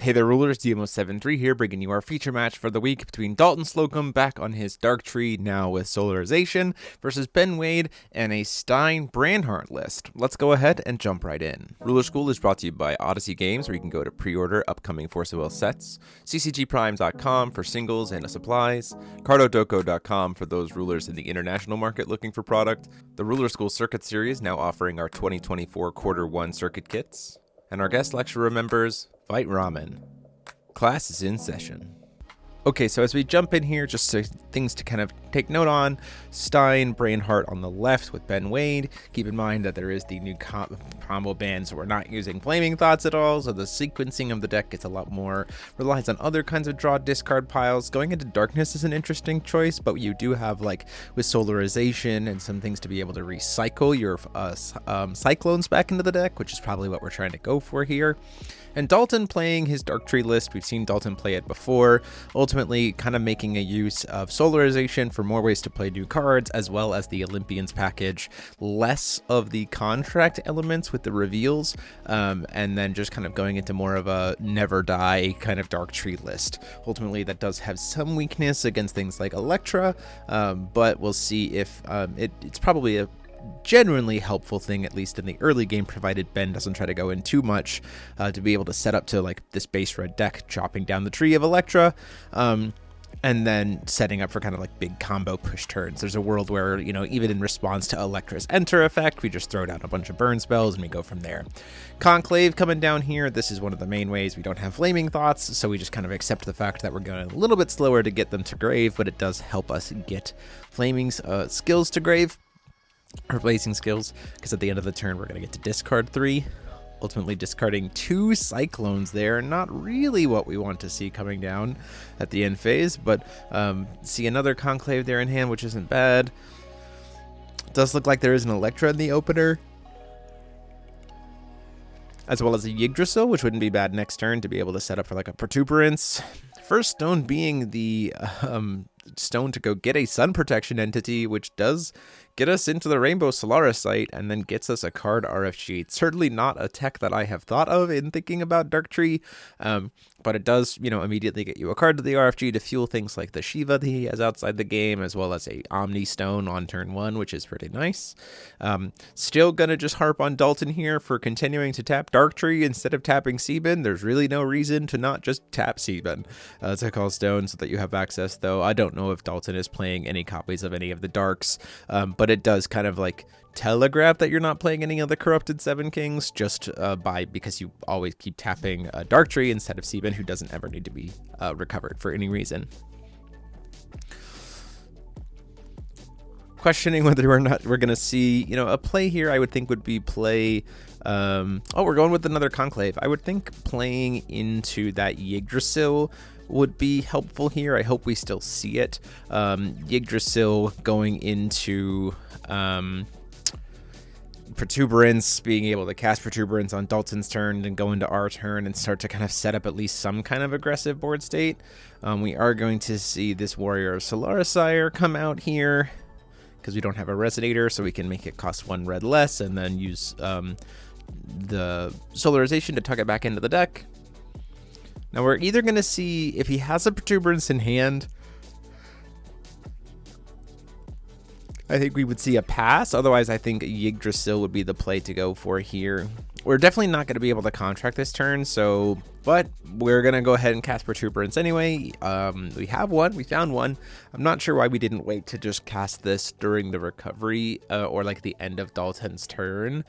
Hey there, rulers, DMO73 here, bringing you our feature match for the week between Dalton Slocum back on his Dark Tree, now with Solarization, versus Ben Wade and a Stein Brandhart list. Let's go ahead and jump right in. Ruler School is brought to you by Odyssey Games, where you can go to pre-order upcoming Force of Will sets, ccgprime.com for singles and supplies, cardodoko.com for those rulers in the international market looking for product, the Ruler School Circuit Series now offering our 2024 Quarter 1 circuit kits, and our guest lecturer members, Fight Ramen. Class is in session. Okay, so as we jump in here, just things to kind of take note on. Stein, Brandhart on the left with Ben Wade. Keep in mind that there is the new combo ban, so we're not using Flaming Thoughts at all, so the sequencing of the deck gets a lot more, relies on other kinds of draw discard piles. Going into Darkness is an interesting choice, but you do have, like, with Solarization and some things to be able to recycle your Cyclones back into the deck, which is probably what we're trying to go for here. And Dalton playing his Dark Tree list, we've seen Dalton play it before, ultimately kind of making a use of Solarization for more ways to play new cards, as well as the Olympians package, less of the contract elements with the reveals, and then just kind of going into more of a never die kind of Dark Tree list. Ultimately, that does have some weakness against things like Electra, but we'll see if it's probably a genuinely helpful thing, at least in the early game, provided Ben doesn't try to go in too much, to be able to set up to like this base red deck, chopping down the tree of Electra, and then setting up for kind of like big combo push turns. There's a world where, you know, even in response to Electra's enter effect, we just throw down a bunch of burn spells and we go from there. Conclave coming down here, this is one of the main ways we don't have Flaming Thoughts, so we just kind of accept the fact that we're going a little bit slower to get them to grave, but it does help us get Flaming's skills to grave, or blazing skills, because at the end of the turn we're going to get to discard 3, ultimately discarding 2 Cyclones there. Not really what we want to see coming down at the end phase, but see another Conclave there in hand, which isn't bad. It does look like there is an Electra in the opener, as well as a Yggdrasil, which wouldn't be bad next turn to be able to set up for like a Protuberance. First stone being the stone to go get a Sun Protection entity, which does get us into the Rainbow Solaris site and then gets us a card RFG. It's certainly not a tech that I have thought of in thinking about Dark Tree, but it does, you know, immediately get you a card to the RFG to fuel things like the Shiva that he has outside the game, as well as a Omni Stone on turn 1, which is pretty nice. Still gonna just harp on Dalton here for continuing to tap Dark Tree instead of tapping Seaben. There's really no reason to not just tap Seaben to call Stone so that you have access, though I don't know if Dalton is playing any copies of any of the Darks, but it does kind of like telegraph that you're not playing any of the Corrupted Seven Kings, just because you always keep tapping Dark Tree instead of Seaben, who doesn't ever need to be recovered for any reason. Questioning whether or not we're going to see, you know, a play here, I would think would be play, we're going with another Conclave. I would think playing into that Yggdrasil would be helpful here. I hope we still see it. Yggdrasil going into Protuberance, being able to cast Protuberance on Dalton's turn and go into our turn and start to kind of set up at least some kind of aggressive board state. We are going to see this Warrior of Solarisire come out here, because we don't have a Resonator, so we can make it cost 1 red less and then use the Solarization to tuck it back into the deck. Now we're either going to see if he has a Protuberance in hand, I think we would see a pass. Otherwise, I think Yggdrasil would be the play to go for here. We're definitely not going to be able to contract this turn, but we're going to go ahead and cast Protuberance anyway. We have one. We found one. I'm not sure why we didn't wait to just cast this during the recovery or like the end of Dalton's turn.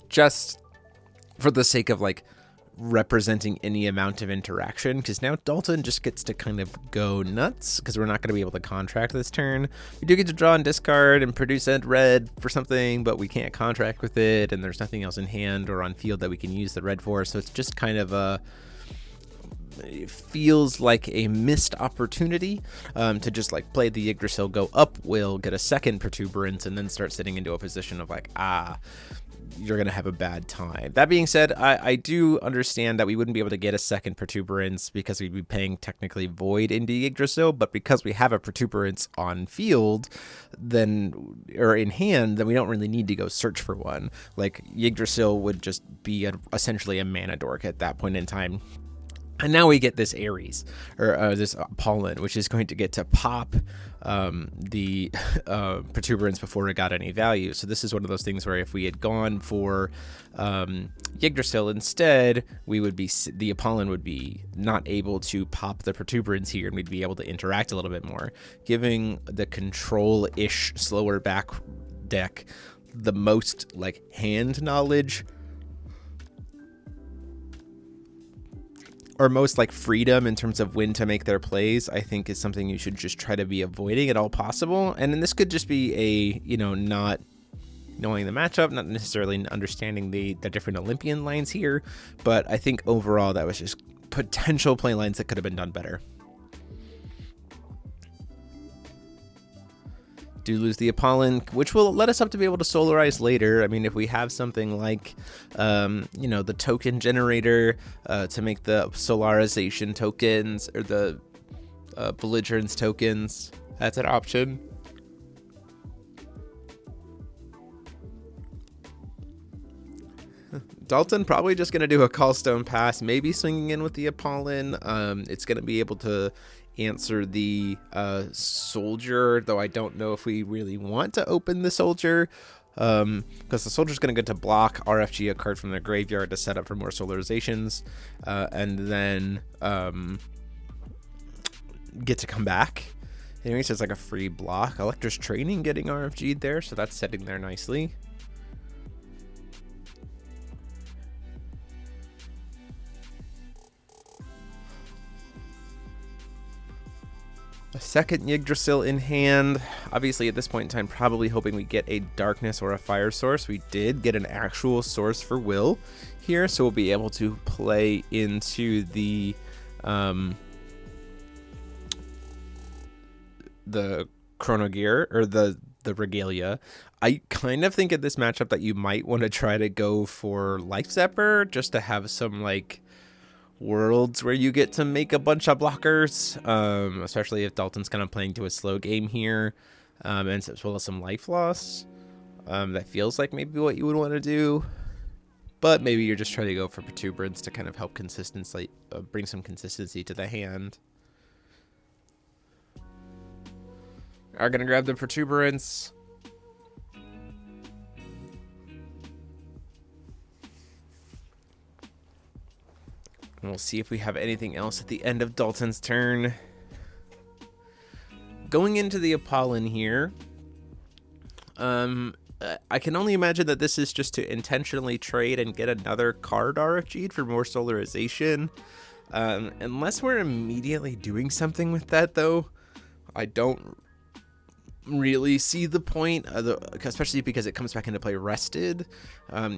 Just for the sake of like representing any amount of interaction, because now Dalton just gets to kind of go nuts because we're not going to be able to contract this turn. We do get to draw and discard and produce a red for something, but we can't contract with it, and there's nothing else in hand or on field that we can use the red for, so it's just kind of it feels like a missed opportunity to just like play the Yggdrasil, go up, we'll get a second Protuberance, and then start sitting into a position of like, you're going to have a bad time. That being said, I do understand that we wouldn't be able to get a second Protuberance because we'd be paying technically Void into Yggdrasil, but because we have a Protuberance on field, then, or in hand, then we don't really need to go search for one. Like, Yggdrasil would just be essentially a mana dork at that point in time. And now we get this Ares, or this Pollen, which is going to get to pop the Protuberance before it got any value. So this is one of those things where if we had gone for Yggdrasil instead, we would be, the Apollon would be not able to pop the Protuberance here, and we'd be able to interact a little bit more, giving the control-ish slower back deck the most like hand knowledge, or most like freedom in terms of when to make their plays. I think is something you should just try to be avoiding at all possible. And then this could just be a, you know, not knowing the matchup, not necessarily understanding the different Olympian lines here, but I think overall that was just potential play lines that could have been done better. Do lose the Apollon, which will let us up to be able to solarize later. I mean, if we have something like, you know, the token generator to make the solarization tokens, or the belligerence tokens, that's an option. Dalton probably just going to do a Callstone Pass, maybe swinging in with the Apollon. It's going to be able to answer the soldier, though I don't know if we really want to open the soldier, because the soldier's going to get to block RFG a card from their graveyard to set up for more solarizations, and then get to come back. Anyway, so it's like a free block. Electra's Training getting RFG'd there, so that's setting there nicely. A second Yggdrasil in hand. Obviously, at this point in time, probably hoping we get a darkness or a fire source. We did get an actual source for Will here, so we'll be able to play into the Chronogear, or the Regalia. I kind of think at this matchup that you might want to try to go for Life Zepper, just to have some, like, worlds where you get to make a bunch of blockers, especially if Dalton's kind of playing to a slow game here, and as well as some life loss. That feels like maybe what you would want to do, but maybe you're just trying to go for Protuberance to kind of help consistency, bring some consistency to the hand. Are gonna grab the Protuberance. And we'll see if we have anything else at the end of Dalton's turn. Going into the Apollon here, I can only imagine that this is just to intentionally trade and get another card RFG'd for more solarization. Unless we're immediately doing something with that, though, I don't really see the point, especially because it comes back into play rested.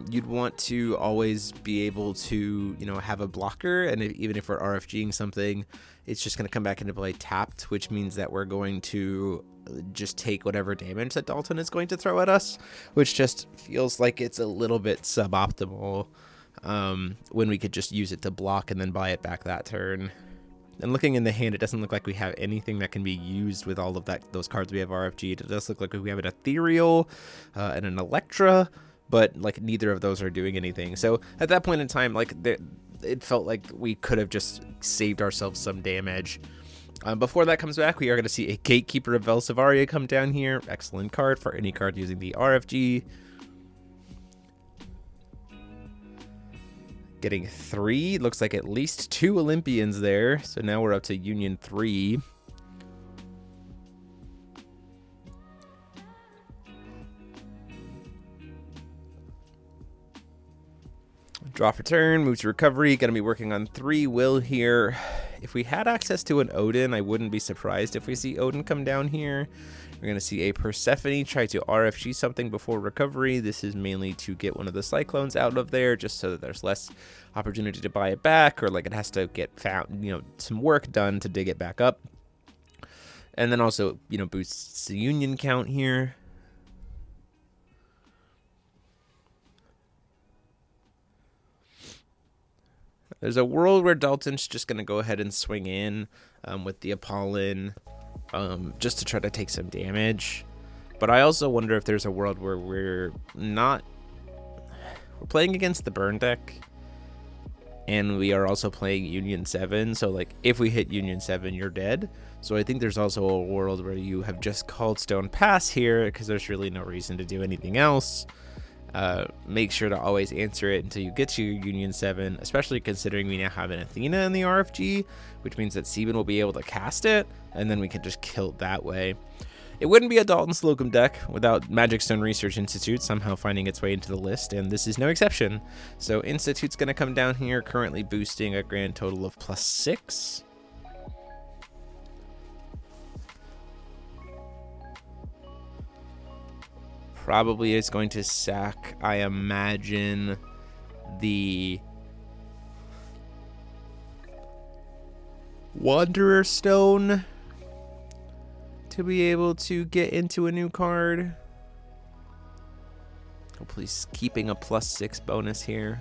You'd want to always be able to, you know, have a blocker, and even if we're RFGing something, it's just going to come back into play tapped, which means that we're going to just take whatever damage that Dalton is going to throw at us, which just feels like it's a little bit suboptimal, when we could just use it to block and then buy it back that turn. And looking in the hand, it doesn't look like we have anything that can be used with all of those cards we have RFG'd. It does look like we have an Ethereal and an Electra, but like neither of those are doing anything. So at that point in time, like it felt like we could have just saved ourselves some damage. Before that comes back, we are going to see a Gatekeeper of Velsivaria come down here. Excellent card for any card using the RFG. Getting 3, looks like at least 2 Olympians there, so now we're up to Union 3. Draw for turn, move to recovery, gonna be working on 3 will here. If we had access to an Odin, I wouldn't be surprised if we see Odin come down here. We're going to see a Persephone try to RFG something before recovery. This is mainly to get one of the Cyclones out of there, just so that there's less opportunity to buy it back, or like it has to get found, you know, some work done to dig it back up. And then also, you know, boosts the Union count here. There's a world where Dalton's just going to go ahead and swing in with the Apollon just to try to take some damage. But I also wonder if there's a world where we're playing against the burn deck, and we are also playing Union 7. So, like, if we hit Union 7, you're dead. So I think there's also a world where you have just called Stone Pass here because there's really no reason to do anything else. Make sure to always answer it until you get to your Union 7, especially considering we now have an Athena in the RFG, which means that Stein will be able to cast it, and then we can just kill it that way. It wouldn't be a Dalton Slocum deck without Magic Stone Research Institute somehow finding its way into the list, and this is no exception. So Institute's going to come down here, currently boosting a grand total of +6. Probably is going to sack, I imagine, the Wanderer Stone to be able to get into a new card. Hopefully keeping a +6 bonus here.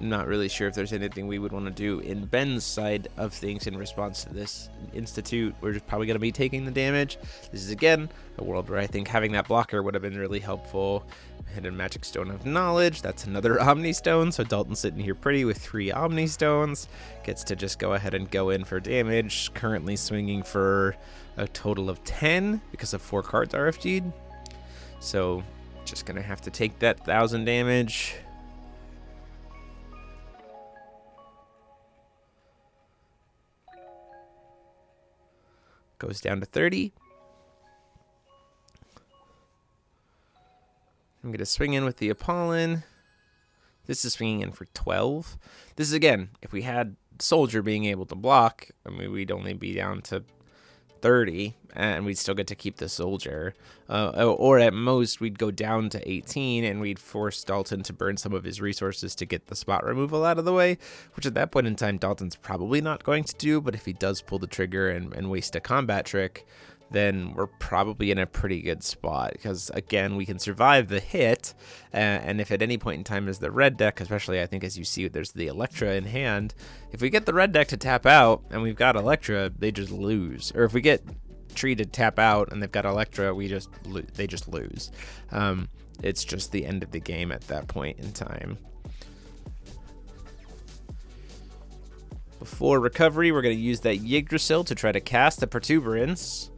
I'm not really sure if there's anything we would want to do in Ben's side of things in response to this Institute. We're just probably going to be taking the damage. This is, again, a world where I think having that blocker would have been really helpful. Hidden Magic Stone of Knowledge. That's another Omni Stone. So Dalton's sitting here pretty with 3 Omni Stones. Gets to just go ahead and go in for damage. Currently swinging for a total of 10 because of 4 cards RFG'd. So just going to have to take that 1,000 damage. Goes down to 30. I'm going to swing in with the Apollon. This is swinging in for 12. This is, again, if we had Soldier being able to block, I mean, we'd only be down to 30, and we'd still get to keep the Soldier. Or at most, we'd go down to 18, and we'd force Dalton to burn some of his resources to get the spot removal out of the way, which at that point in time, Dalton's probably not going to do, but if he does pull the trigger and waste a combat trick, then we're probably in a pretty good spot because, again, we can survive the hit, and if at any point in time as the red deck, especially I think as you see there's the Electra in hand, if we get the red deck to tap out and we've got Electra, they just lose. Or if we get Tree to tap out and they've got Electra, they just lose. It's just the end of the game at that point in time. Before recovery, we're going to use that Yggdrasil to try to cast the Protuberance.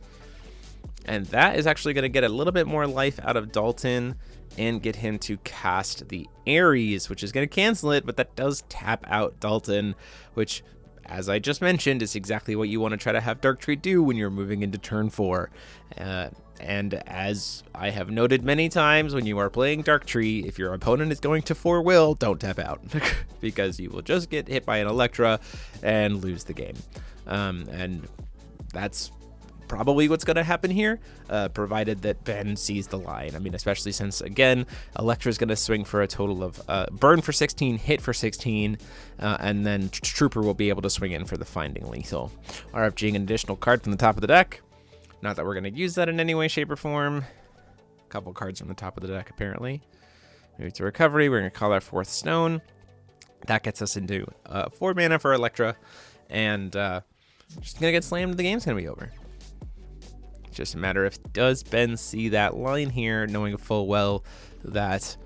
And that is actually going to get a little bit more life out of Dalton and get him to cast the Ares, which is going to cancel it, but that does tap out Dalton, which, as I just mentioned, is exactly what you want to try to have Darktree do when you're moving into turn 4. And as I have noted many times, when you are playing Darktree, if your opponent is going to 4-will, don't tap out, because you will just get hit by an Electra and lose the game. And that's probably what's going to happen here, provided that Ben sees the line. I mean, especially since, again, Electra's going to swing for a total of burn for 16, hit for 16, and then Trooper will be able to swing in for the Finding Lethal. RFGing an additional card from the top of the deck. Not that we're going to use that in any way, shape, or form. A couple cards from the top of the deck, apparently. Move to recovery. We're going to call our 4th Stone. That gets us into 4 mana for Electra, and just going to get slammed. The game's going to be over. Just a matter of, does Ben see that line here, knowing full well that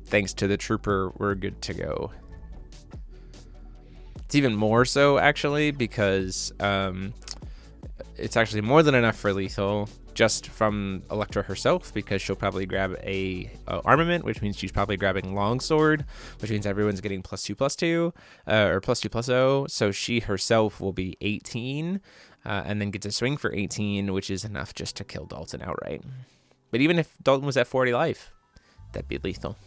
thanks to the Trooper, we're good to go. It's even more so, actually, because it's actually more than enough for lethal just from Electra herself, because she'll probably grab a armament, which means she's probably grabbing longsword, which means everyone's getting +2/+2 or +2/+0. So she herself will be 18. And then get to swing for 18, which is enough just to kill Dalton outright. But even if Dalton was at 40 life, that'd be lethal.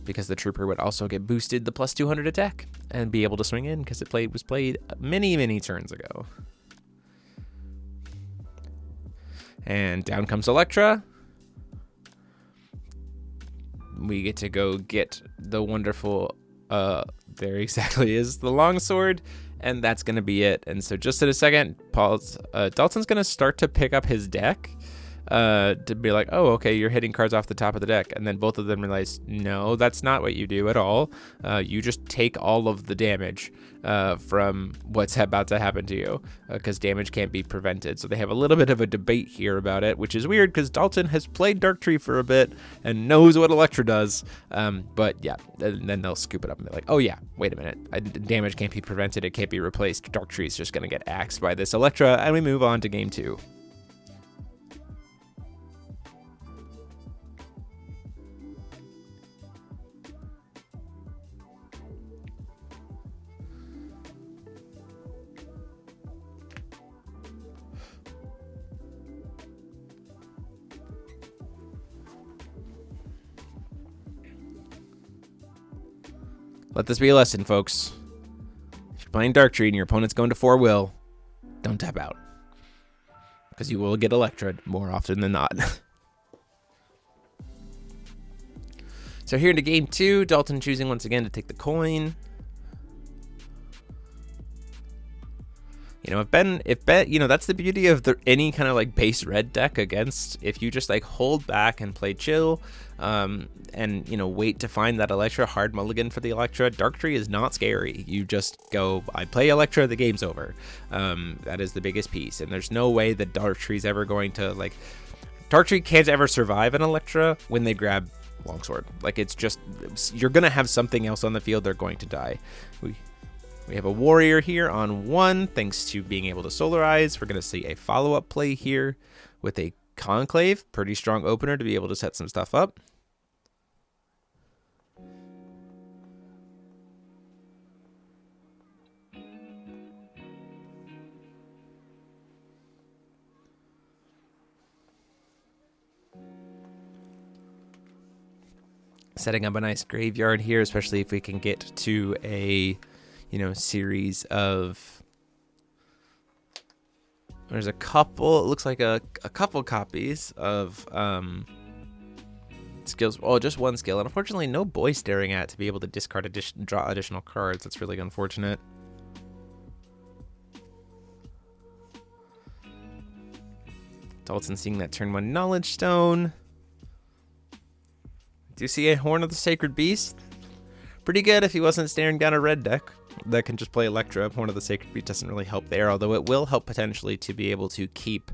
Because the Trooper would also get boosted the +200 attack and be able to swing in because it was played many, many turns ago. And down comes Electra. We get to go get the wonderful, there exactly is the longsword. And that's going to be it. And so just in a second, Dalton's going to start to pick up his deck. to be like, oh, okay, you're hitting cards off the top of the deck. And then both of them realize, no, that's not what you do at all. You just take all of the damage from what's about to happen to you, because damage can't be prevented. So they have a little bit of a debate here about it, which is weird because Daltin has played Darktree for a bit and knows what Electra does. But yeah, and then they'll scoop it up and be like, oh yeah, wait a minute, damage can't be prevented, it can't be replaced. Darktree is just going to get axed by this Electra, and we move on to game 2. Let this be a lesson, folks. If you're playing Darktree and your opponent's going to 4-will, don't tap out, because you will get Electra more often than not. So here into game 2, Daltin choosing once again to take the coin. You know, if Ben, you know, that's the beauty of any kind of like base red deck against, if you just like hold back and play chill, and, you know, wait to find that Electra, hard mulligan for the Electra. Darktree is not scary. You just go, I play Electra, the game's over. That is the biggest piece, and there's no way that Darktree's ever going to, like, Darktree can't ever survive an Electra when they grab Longsword. Like, it's just, you're gonna have something else on the field, they're going to die. We have a warrior here on 1, thanks to being able to solarize. We're going to see a follow-up play here with a conclave. Pretty strong opener to be able to set some stuff up. Setting up a nice graveyard here, especially if we can get to a, you know, series of, there's a couple, it looks like a couple copies of skills. Oh, just one skill, and unfortunately no boy staring at to be able to discard draw additional cards. That's really unfortunate. Daltin seeing that turn 1 knowledge stone. Do you see a Horn of the Sacred Beast? Pretty good if he wasn't staring down a red deck that can just play Electra. Horn of the Sacred Beast doesn't really help there, although it will help potentially to be able to keep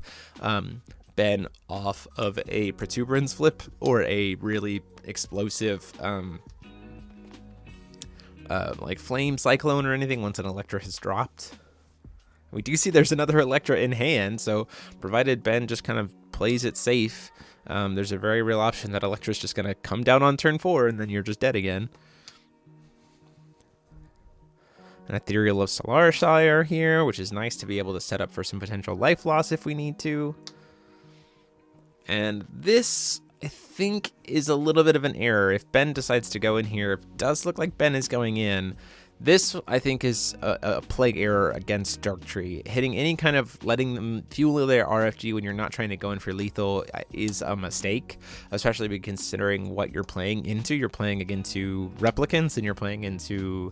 Ben off of a Protuberance flip or a really explosive like Flame Cyclone or anything once an Electra has dropped. We do see there's another Electra in hand, so provided Ben just kind of plays it safe, there's a very real option that Electra's just going to come down on turn 4 and then you're just dead again. An Ethereal of Solarized here, which is nice to be able to set up for some potential life loss if we need to. And this, I think, is a little bit of an error. If Ben decides to go in here, it does look like Ben is going in. This, I think, is a plague error against Darktree. Hitting any kind of letting them fuel their RFG when you're not trying to go in for lethal is a mistake, especially considering what you're playing into. You're playing into Replicants and you're playing into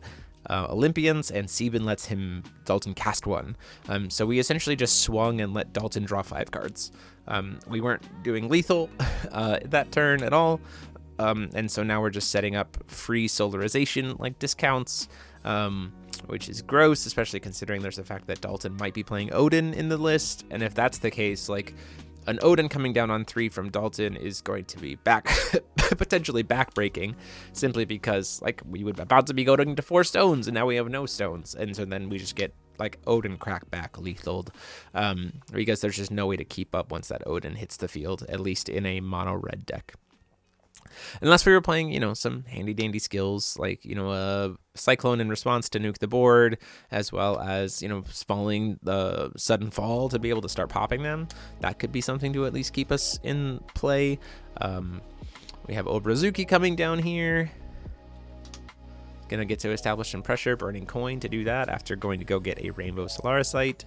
Olympians, and Sebin lets Daltin cast 1. So we essentially just swung and let Daltin draw 5 cards. We weren't doing lethal that turn at all. And so now we're just setting up free solarization like discounts, which is gross, especially considering there's the fact that Daltin might be playing Odin in the list. And if that's the case, like, an Odin coming down on 3 from Daltin is going to be potentially backbreaking, simply because, like, we would about to be going to 4 stones and now we have no stones, and so then we just get like Odin crackback lethaled, because there's just no way to keep up once that Odin hits the field, at least in a mono red deck. Unless we were playing, you know, some handy dandy skills like, you know, a Cyclone in response to nuke the board, as well as, you know, falling the sudden fall to be able to start popping them. That could be something to at least keep us in play. We have Obrazuki coming down here. Gonna get to establish some pressure, burning coin to do that after going to go get a Rainbow Solarized.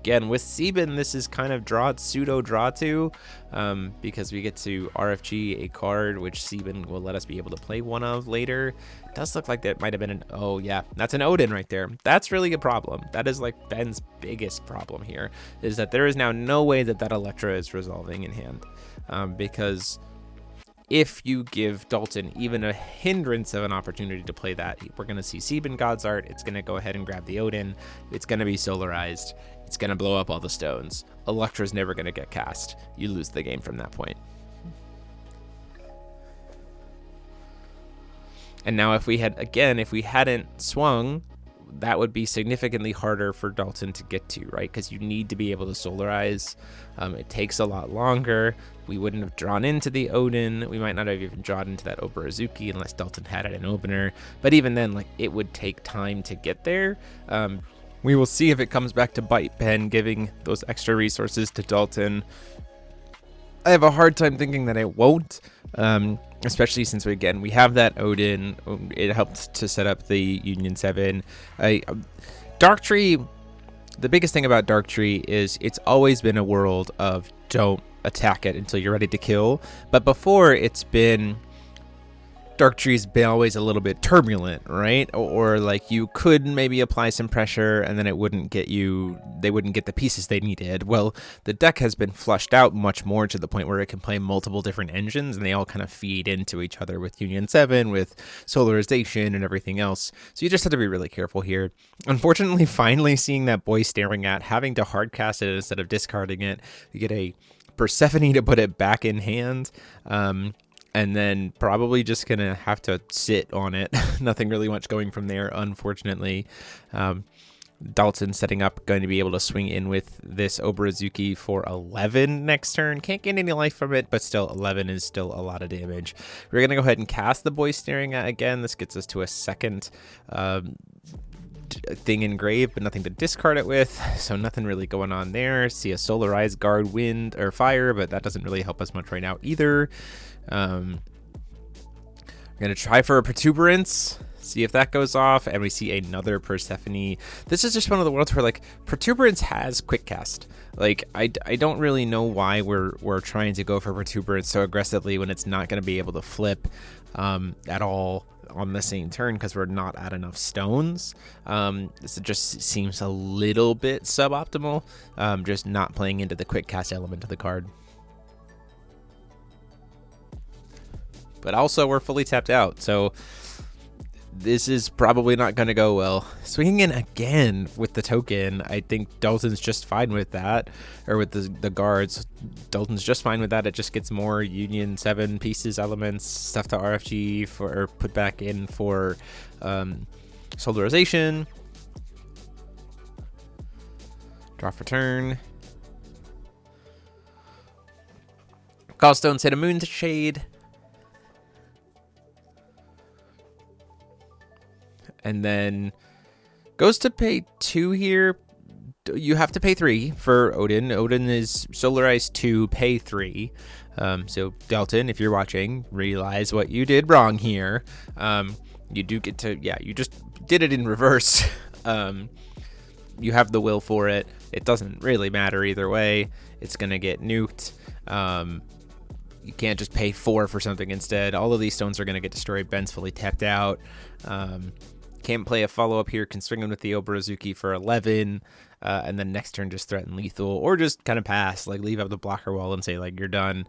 again, with Sieben, this is kind of pseudo draw to, because we get to RFG a card, which Sieben will let us be able to play one of later. It does look like that might have been an, oh yeah, that's an Odin right there. That's really a problem. That is like Ben's biggest problem here, is that there is now no way that Electra is resolving in hand, because if you give Dalton even a hindrance of an opportunity to play that, we're going to see Sieben God's Art. It's going to go ahead and grab the Odin. It's going to be Solarized. It's going to blow up all the stones. Electra's never going to get cast. You lose the game from that point. And now if we hadn't swung, that would be significantly harder for Dalton to get to, right? Because you need to be able to solarize. It takes a lot longer. We wouldn't have drawn into the Odin. We might not have even drawn into that Oberazuki unless Dalton had it an opener. But even then, like, it would take time to get there. We will see if it comes back to bite Ben, giving those extra resources to Dalton. I have a hard time thinking that it won't, especially since, again, we have that Odin. It helps to set up the Union 7. Dark Tree, the biggest thing about Dark Tree is it's always been a world of don't attack it until you're ready to kill. But before, it's been... Dark Tree's been always a little bit turbulent, right? Or like you could maybe apply some pressure and then it wouldn't get you, they wouldn't get the pieces they needed. Well, the deck has been flushed out much more to the point where it can play multiple different engines and they all kind of feed into each other with Union 7, with Solarization and everything else. So you just have to be really careful here. Unfortunately, finally seeing that boy staring at, having to hardcast it instead of discarding it, you get a Persephone to put it back in hand. And then probably just going to have to sit on it. Nothing really much going from there, unfortunately. Dalton setting up, going to be able to swing in with this Oberazuki for 11 next turn. Can't get any life from it, but still 11 is still a lot of damage. We're going to go ahead and cast the boy staring at again. This gets us to a second thing engraved, but nothing to discard it with, so nothing really going on there. See a Solarized guard wind or fire, but that doesn't really help us much right now either. We're gonna try for a Protuberance, see if that goes off, and we see another Persephone. This is just one of the worlds where like Protuberance has quick cast. Like I don't really know why we're trying to go for Protuberance so aggressively when it's not going to be able to flip at all on the same turn because we're not at enough stones. This just seems a little bit suboptimal, just not playing into the quick cast element of the card. But also we're fully tapped out, so this is probably not going to go well. Swinging in again with the token, I think Dalton's just fine with that, or with the guards. Dalton's just fine with that. It just gets more Union 7 pieces, elements, stuff to RFG for, or put back in for Solarization. Draw for turn. Gallstones hit a Moon to Shade. And then goes to pay 2 here. You have to pay 3 for Odin. Odin is Solarized 2, pay 3. So Dalton, if you're watching, realize what you did wrong here. You do get to, yeah, you just did it in reverse. You have the will for it. It doesn't really matter either way. It's going to get nuked. You can't just pay 4 for something instead. All of these stones are going to get destroyed. Ben's fully tapped out. Can't play a follow-up here, can swing him with the Oberazuki for 11, and then next turn just threaten lethal, or just kind of pass, like leave up the blocker wall and say, like, you're done.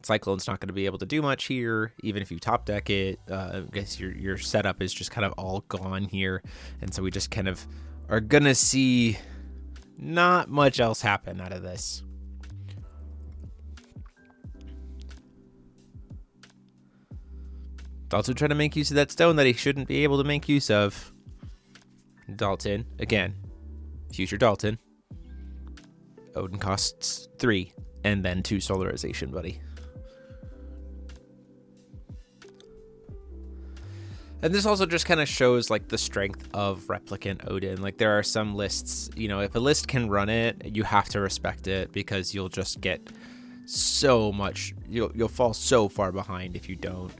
Cyclone's not going to be able to do much here, even if you top deck it. I guess your setup is just kind of all gone here, and so we just kind of are going to see not much else happen out of this. Dalton trying to make use of that stone that he shouldn't be able to make use of. Dalton, again, future Dalton. Odin costs 3, and then 2 Solarization, buddy. And this also just kind of shows like the strength of Replicant Odin. Like there are some lists, you know, if a list can run it, you have to respect it because you'll just get so much, you'll fall so far behind if you don't.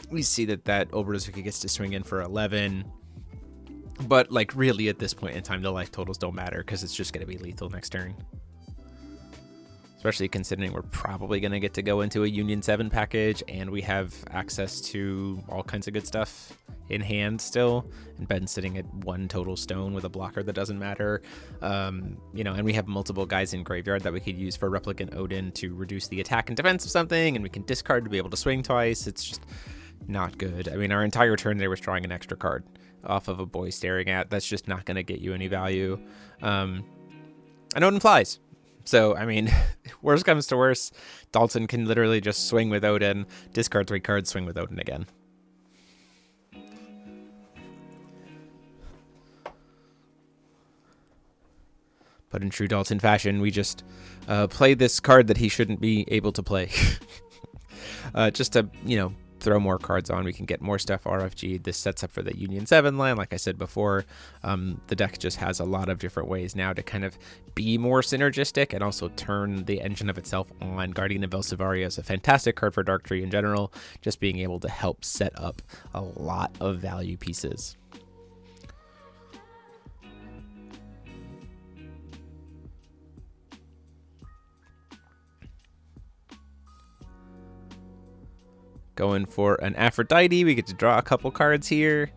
We see that Oberazuki gets to swing in for 11. But like really at this point in time, the life totals don't matter because it's just going to be lethal next turn. Especially considering we're probably going to get to go into a Union 7 package and we have access to all kinds of good stuff in hand still. And Ben's sitting at 1 total stone with a blocker that doesn't matter. You know, and we have multiple guys in graveyard that we could use for Replicant Odin to reduce the attack and defense of something, and we can discard to be able to swing twice. It's just not good. I mean, our entire turn there was drawing an extra card off of a boy staring at. That's just not going to get you any value. And Odin flies. So, I mean, worst comes to worst, Dalton can literally just swing with Odin, discard 3 cards, swing with Odin again. But in true Dalton fashion, we just play this card that he shouldn't be able to play. Just to, you know, throw more cards on. We can get more stuff RFG. This sets up for the Union 7 line. Like I said before, the deck just has a lot of different ways now to kind of be more synergistic and also turn the engine of itself on. Guardian of Elseviria is a fantastic card for Dark Tree in general, just being able to help set up a lot of value pieces. Going for an Aphrodite, we get to draw a couple cards here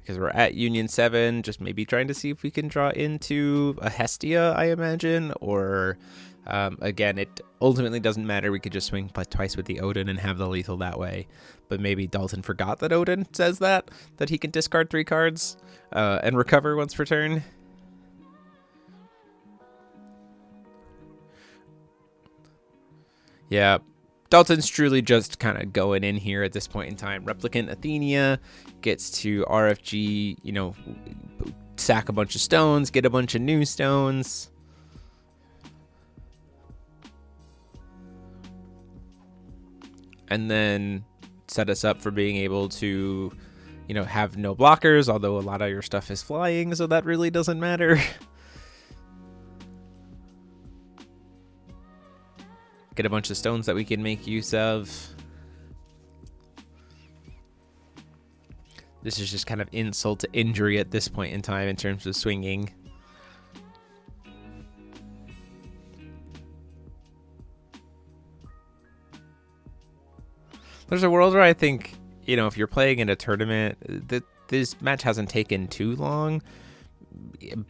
because we're at Union 7, just maybe trying to see if we can draw into a Hestia, I imagine, or again, it ultimately doesn't matter. We could just swing twice with the Odin and have the lethal that way. But maybe Dalton forgot that Odin says that he can discard 3 cards and recover once per turn. Yeah. Dalton's truly just kind of going in here at this point in time. Replicant Athenia gets to RFG, you know, sack a bunch of stones, get a bunch of new stones. And then set us up for being able to, you know, have no blockers, although a lot of your stuff is flying, so that really doesn't matter. Get a bunch of stones that we can make use of. This is just kind of insult to injury at this point in time in terms of swinging. There's a world where I think, you know, if you're playing in a tournament, that this match hasn't taken too long.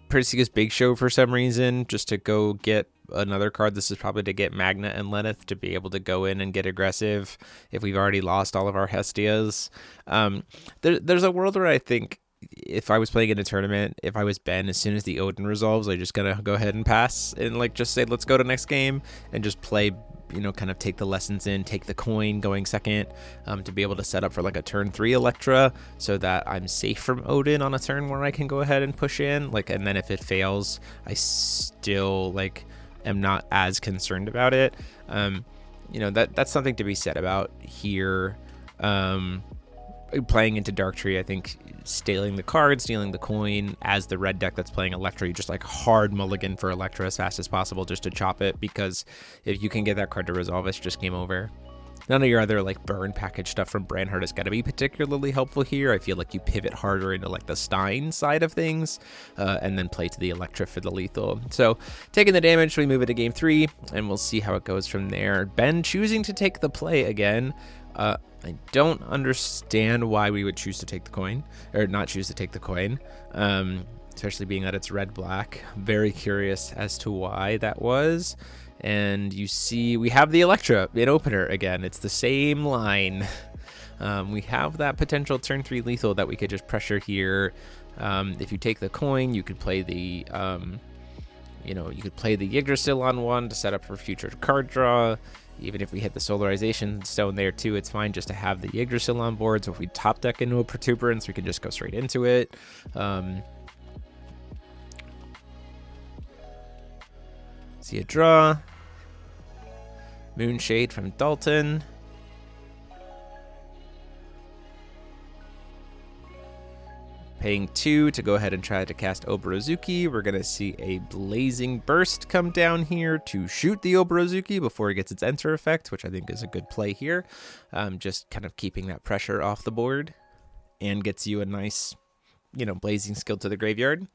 Perseus Big Show for some reason, just to go get another card. This is probably to get Magna and Lenneth to be able to go in and get aggressive if we've already lost all of our Hestias. There's a world where I think if I was playing in a tournament, if I was Ben, as soon as the Odin resolves, I'm just gonna go ahead and pass and like just say let's go to next game and just play, you know, kind of take the lessons in, take the coin going second, to be able to set up for like a turn 3 Electra so that I'm safe from Odin on a turn where I can go ahead and push in, like, and then if it fails, I still like am not as concerned about it. You know, that's something to be said about here. Playing into Dark Tree, I think stealing the card, stealing the coin as the red deck that's playing Electra, you just like hard mulligan for Electra as fast as possible just to chop it, because if you can get that card to resolve, it's just game over. None of your other like burn package stuff from Brandhart is going to be particularly helpful here. I feel like you pivot harder into like the Stein side of things and then play to the Electra for the lethal. So taking the damage, we move it to game 3 and we'll see how it goes from there. Ben choosing to take the play again. I don't understand why we would choose to take the coin, or not choose to take the coin, especially being that it's red-black. Very curious as to why that was. And you see we have the Electra in opener again. It's the same line. We have that potential turn 3 lethal that we could just pressure here. If you take the coin, you could play the, you could play the Yggdrasil on 1 to set up for future card draw. Even if we hit the Solarization stone there too, it's fine just to have the Yggdrasil on board. So if we top deck into a Protuberance, we can just go straight into it. See a draw. Moonshade from Dalton. Paying 2 to go ahead and try to cast Oborozuki. We're going to see a Blazing Burst come down here to shoot the Oborozuki before it gets its enter effect, which I think is a good play here. Just kind of keeping that pressure off the board and gets you a nice Blazing Skill to the graveyard.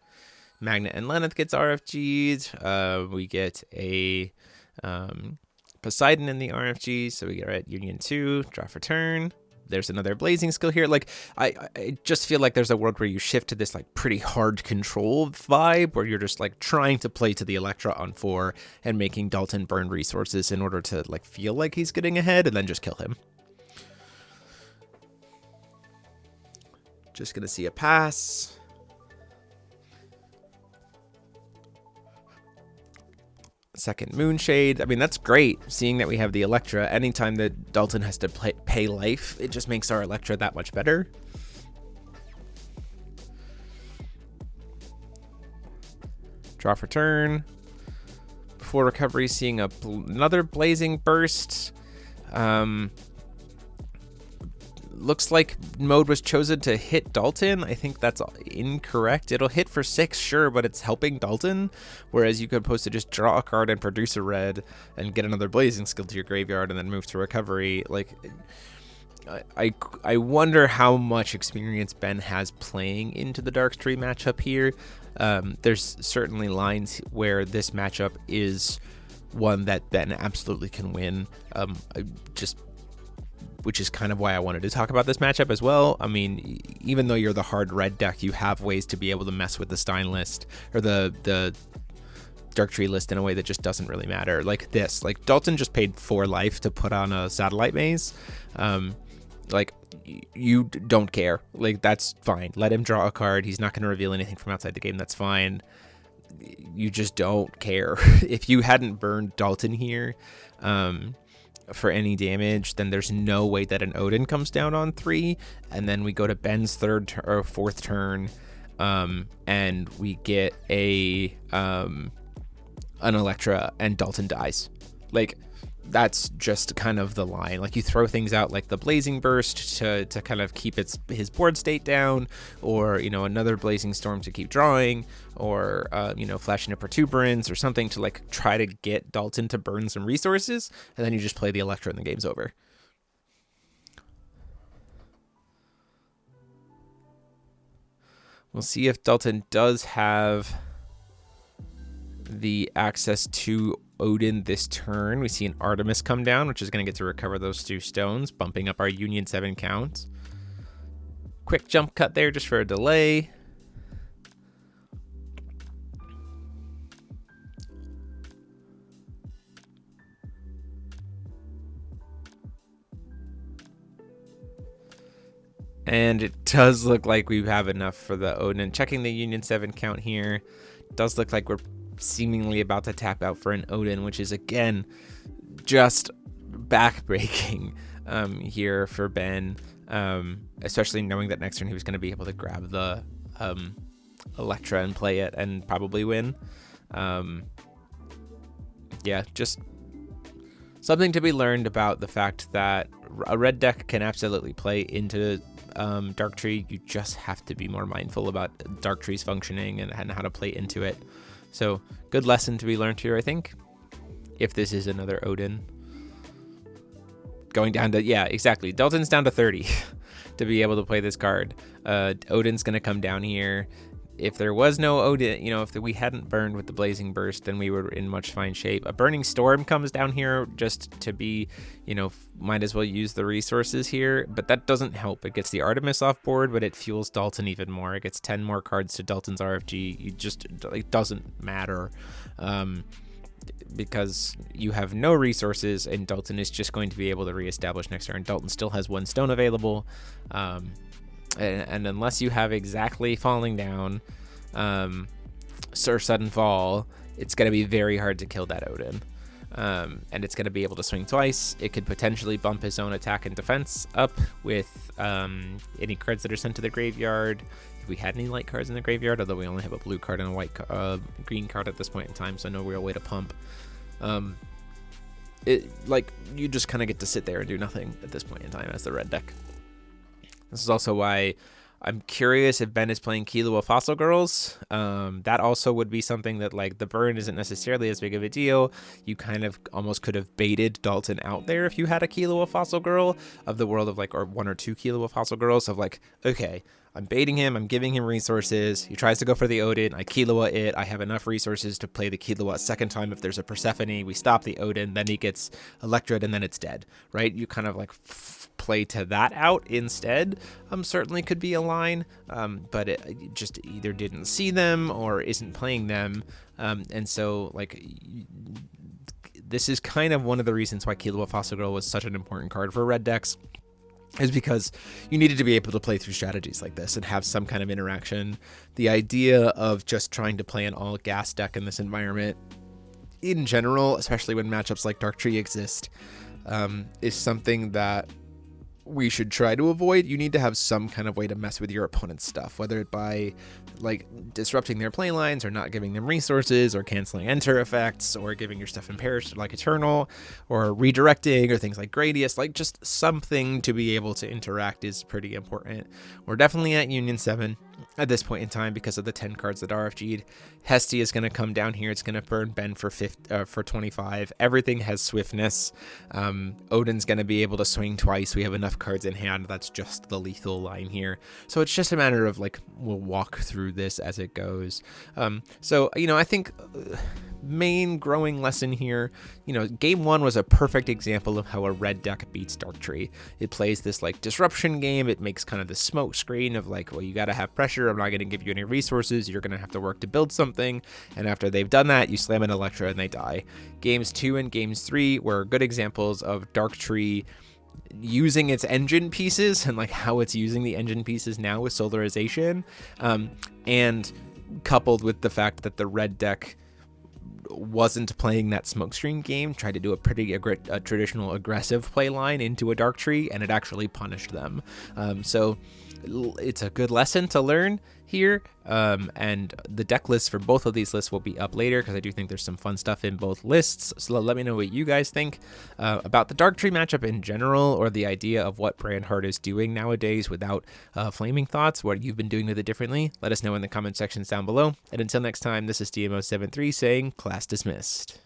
Magnet and Lenneth gets RFG'd. We get a Poseidon in the RFG, so we get at Union 2, draw for turn. There's another Blazing Skill here. Like, I just feel like there's a world where you shift to this like pretty hard control vibe where you're just like trying to play to the Electra on 4 and making Dalton burn resources in order to like feel like he's getting ahead and then just kill him. Just gonna see a pass. Second Moonshade. I mean, that's great, seeing that we have the Electra. Anytime that Dalton has to pay life, it just makes our Electra that much better. Draw for turn. Before recovery, seeing another Blazing Burst. Looks like mode was chosen to hit Dalton. I think that's incorrect. It'll hit for 6, sure, but it's helping Dalton. Whereas you could supposed to just draw a card and produce a red and get another Blazing Skill to your graveyard and then move to recovery. Like, I wonder how much experience Ben has playing into the Darktree matchup here. There's certainly lines where this matchup is one that Ben absolutely can win. Which is kind of why I wanted to talk about this matchup as well. I mean, even though you're the hard red deck, you have ways to be able to mess with the Stein list or the Darktree list in a way that just doesn't really matter. Like this, like Dalton just paid 4 life to put on a Satellite Maze. Like, you don't care. Like, that's fine. Let him draw a card. He's not going to reveal anything from outside the game. That's fine. You just don't care. If you hadn't burned Dalton here, for any damage, then there's no way that an Odin comes down on 3, and then we go to Ben's 4th turn, and we get an Electra, and Dalton dies. Like, that's just kind of the line. Like, you throw things out like the Blazing Burst to kind of keep his board state down, or another Blazing Storm to keep drawing, or flashing a Protuberance or something to like try to get Dalton to burn some resources, and then you just play the Electra and the game's over. We'll see if Dalton does have the access to Odin this turn. We see an Artemis come down, which is going to get to recover those 2 stones, bumping up our Union 7 count. Quick jump cut there just for a delay. And it does look like we have enough for the Odin. Checking the Union 7 count here. Does look like we're seemingly about to tap out for an Odin, which is again just backbreaking here for Ben, especially knowing that next turn he was going to be able to grab the Electra and play it and probably win. Yeah, just something to be learned about the fact that a red deck can absolutely play into Darktree. You just have to be more mindful about Darktree's functioning and how to play into it. So, good lesson to be learned here, I think. If this is another Odin. Going down to, yeah, exactly. Dalton's down to 30 to be able to play this card. Odin's going to come down here. If there was no Odin, if we hadn't burned with the Blazing Burst, then we were in much fine shape. A Burning Storm comes down here just to be, might as well use the resources here. But that doesn't help. It gets the Artemis off board, but it fuels Dalton even more. It gets 10 more cards to Dalton's RFG. It doesn't matter. Because you have no resources, and Dalton is just going to be able to reestablish next turn. Dalton still has 1 stone available. And unless you have exactly falling down, or sudden fall, it's going to be very hard to kill that Odin. And it's going to be able to swing twice. It could potentially bump his own attack and defense up with any cards that are sent to the graveyard. If we had any light cards in the graveyard, although we only have a blue card and a green card at this point in time, so no real way to pump. You just kind of get to sit there and do nothing at this point in time as the red deck. This is also why I'm curious if Ben is playing Killua Fossil Girls. That also would be something that, like, the burn isn't necessarily as big of a deal. You kind of almost could have baited Dalton out there if you had a Killua Fossil Girl of the world of, like, or 1 or 2 Killua Fossil Girls of, like, okay, I'm baiting him, I'm giving him resources. He tries to go for the Odin, I Killua it, I have enough resources to play the Killua a second time. If there's a Persephone, we stop the Odin, then he gets Electroed, and then it's dead, right? You kind of like play to that out instead. Certainly could be a line, but it just either didn't see them or isn't playing them. And so like this is kind of one of the reasons why Killua Fossil Girl was such an important card for red decks, is because you needed to be able to play through strategies like this and have some kind of interaction. The idea of just trying to play an all gas deck in this environment in general, especially when matchups like Dark Tree exist, is something that we should try to avoid. You need to have some kind of way to mess with your opponent's stuff, whether it by like disrupting their play lines or not giving them resources or canceling enter effects or giving your stuff impaired like Eternal or redirecting or things like Gradius. Like just something to be able to interact is pretty important. We're definitely at Union 7 at this point in time because of the 10 cards that RFG'd. Hestia is going to come down here. It's going to burn Ben for 25. Everything has swiftness. Odin's going to be able to swing twice. We have enough cards in hand. That's just the lethal line here. So it's just a matter of like, we'll walk through this as it goes. So, you know, I think main growing lesson here, you know, game 1 was a perfect example of how a red deck beats Dark Tree. It plays this like disruption game. It makes kind of the smoke screen of like, well, you got to have pressure. I'm not going to give you any resources. You're going to have to work to build something. And after they've done that, you slam an Electra and they die. Games 2 and games 3 were good examples of Dark Tree using its engine pieces and like how it's using the engine pieces now with Solarization, and coupled with the fact that the red deck wasn't playing that smokescreen game, tried to do a pretty traditional aggressive play line into a Dark Tree, and it actually punished them. So it's a good lesson to learn here, and the deck lists for both of these lists will be up later because I do think there's some fun stuff in both lists. So let me know what you guys think about the Dark Tree matchup in general, or the idea of what Brandhart is doing nowadays without flaming thoughts, what you've been doing with it differently. Let us know in the comment sections down below. And until next time, this is DMO73 saying class dismissed.